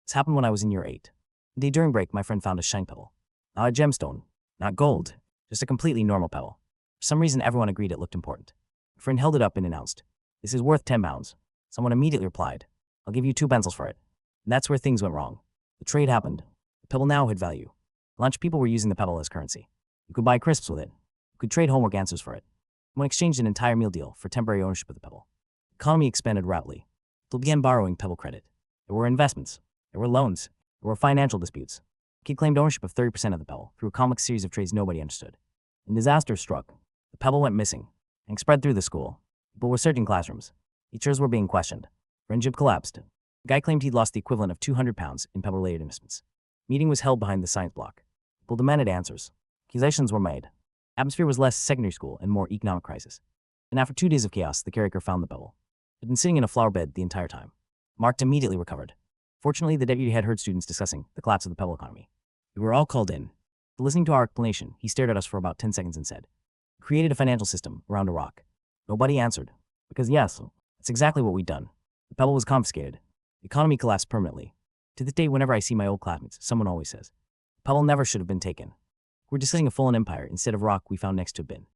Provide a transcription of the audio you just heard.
This happened when I was in year 8. The day during break, my friend found a shine pebble. Not a gemstone, not gold, just a completely normal pebble. For some reason, everyone agreed it looked important. My friend held it up and announced, "This is worth 10 pounds. Someone immediately replied, "I'll give you 2 pencils for it." And that's where things went wrong. The trade happened. The pebble now had value. Lunch people were using the pebble as currency. You could buy crisps with it. You could trade homework answers for it. Someone exchanged an entire meal deal for temporary ownership of the pebble. The economy expanded rapidly. People began borrowing pebble credit. There were investments. There were loans. There were financial disputes. A kid claimed ownership of 30% of the pebble through a complex series of trades nobody understood. And disaster struck. The pebble went missing and spread through the school. People were searching classrooms. Teachers were being questioned. Friendship collapsed. The guy claimed he'd lost the equivalent of 200 pounds in pebble-related investments. Meeting was held behind the science block. People demanded answers. Accusations were made. Atmosphere was less secondary school and more economic crisis. And after 2 days of chaos, the caretaker found the pebble. It had been sitting in a flower bed the entire time. Marked immediately recovered. Fortunately, the deputy had heard students discussing the collapse of the pebble economy. We were all called in. Listening to our explanation, he stared at us for about 10 seconds and said, "We created a financial system around a rock." Nobody answered. Because yes, that's exactly what we'd done. The pebble was confiscated. The economy collapsed permanently. To this day, whenever I see my old classmates, someone always says, "The pebble never should have been taken. We're discussing a fallen empire instead of rock we found next to a bin."